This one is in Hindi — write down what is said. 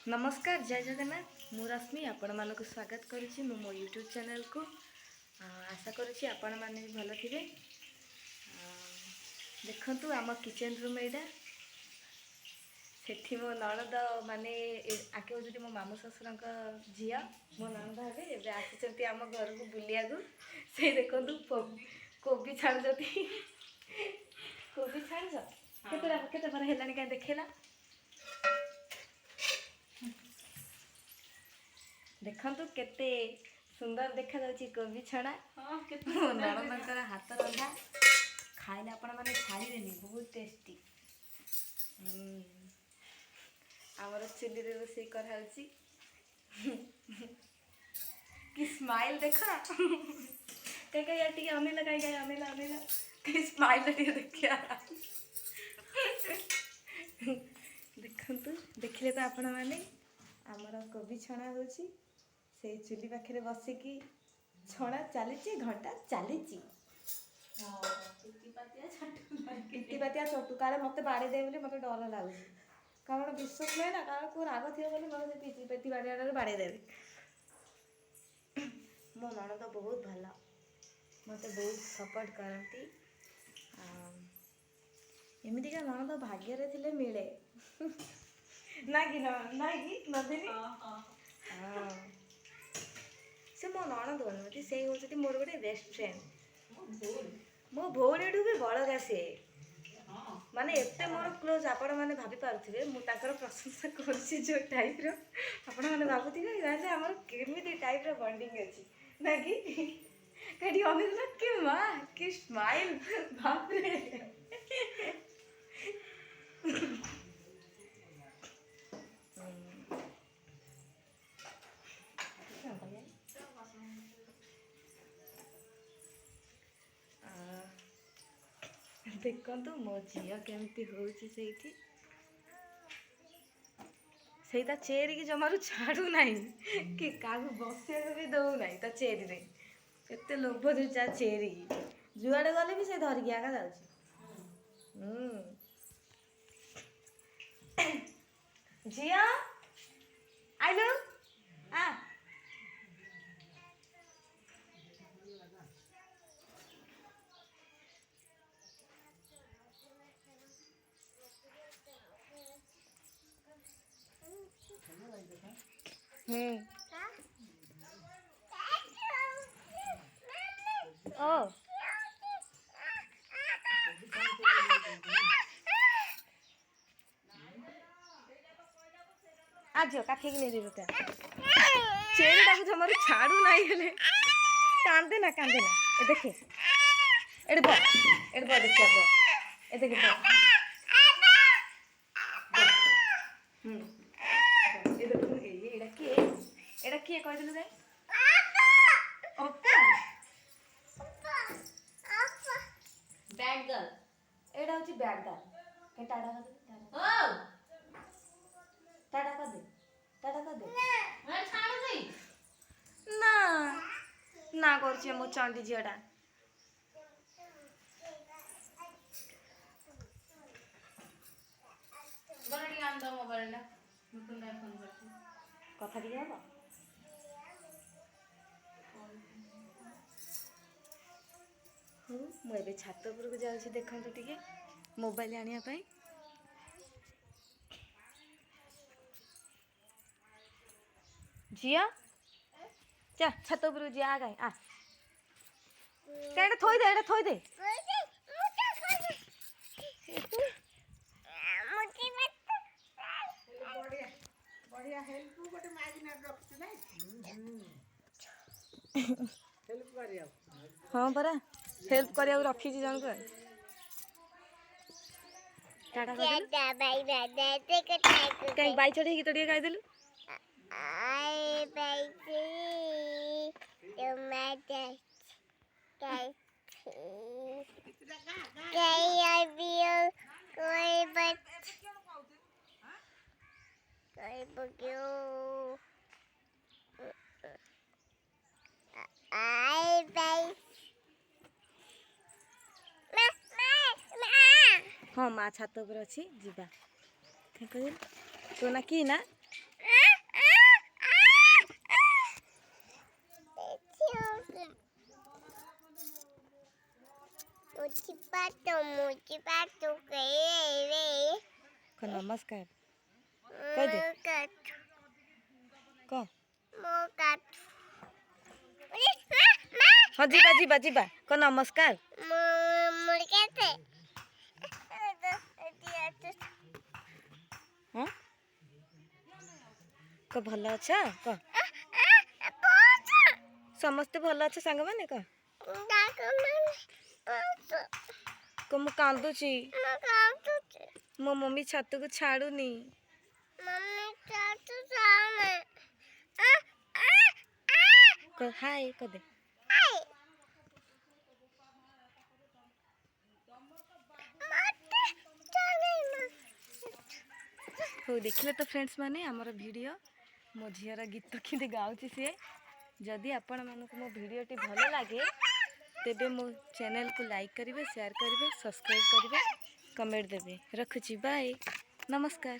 नमस्कार जय जगन्नाथ मु रश्मि आपण मानक स्वागत करुच्ची मो यूट्यूब चैनल को आशा करुच्ची आपण मैंने भी भल थे। देखु आम किचन रूम एटा सेठी मो नणद माने आके होती मो मामू ससुर झी मो नणद हे एवं आसी आम घर को बुलिया से देखु कोबी छाड़ कोबी छाड़ केते पर है क्या देखेला देखु केते सुंदर देखा जाउची कोबी छड़ा नणंदर हाथ रंधा खाइले आपण माने छाड़ीदेनी बहुत टेस्टी। आमर चुली रे रोषेई कराउची कि स्माइल देखा कहीं यार टी अनेला कहीं अनेला अनेला कि स्माइल टी देखिया देखंतु देखिले तो आपण माने आमर कोबी छणा होची से चुली पाखे बसिकी छणा चली घंटा चली पिटीपातिया चटू काले मत बाड़ी दे बोली मत डर लगुच कारण विश्वास नहीं ना कारण को राग थी बोली मतलब पिटी बाड़िया बाड़े देवे। मो नणंद तो बहुत भल मत बहुत सपोर्ट करती एमती का नणंद भाग्य थे मिले ना कि नदिनी हाँ से मो नणंद नुहति से हूँ मोर गोटे बेस्ट फ्रेंड मो भौणी भी बड़गा से माने एते मोर क्लोज आपण मैंने भाभी पारे मुझे प्रशंसा करुच्ची जो टाइप आपण मैंने भावुवे जाने आम केमी टाइप बॉन्डिंग अच्छी ना कि कहीं अनेला कि माँ कि स्माइल बाप रे देखु मो झील केमती होची सेटा चेयर की जमारू छाड़ू ना कि क्या बसा भी दौना ता चेयर रे एते लोभ दूचा चेरी जुआड़े गले भी से धरिकी आगा जाऊँ झिया आइलो आ ओ आज काठी नहीं दे चेरी टाक जमार छाड़ू ना कांदे ना ए देखे एड बो देखिए ए देखे एड़ा किए कहलु रे बैड गर्ल एड़ा होची बैड गर्ल के टाडा कर दे मैं छाड़ दे ना ना करछे मो चंडी झियाटा बरडी आन दो मोबाइल ना मुकुंद भाई फोन करछी कथा दिया बा हो मु एबे छात ऊपर को जाउछी देखंतु टिके मोबाइल आनिया पई जिया जा छत ऊपर जा आ गए आ एटा थोई दे बढ़िया हेल्प गोटे मागिना रखछ ना हेल्प करिया हां परा हेल्प करिया रखी छी जन को टाटा बाय कहीं बाई चढ़े की तो गाय देलु आई बाई टमाटर हाँ माँ छात पर अच्छी जीवा तो ना कि ना कह नमस्कार कह दे कह हाँ जीवा जीवा जीवा कह नमस्कार हाँ कह भल अच्छा कह समस्ते भल अच्छा सांग मैंने कह कह मु कांदुची मो मम्मी छत को छाड़ुनी कह हाय कह दे हो देखिले तो फ्रेंड्स माने आमर वीडियो मो झीर गीत कि गाँची सी जदि आपण मानक मो वीडियोटी भल लगे तेबे मो चैनल को लाइक करेंगे शेयर करेंगे सब्सक्राइब करेंगे कमेंट देवे रखुची बाय नमस्कार।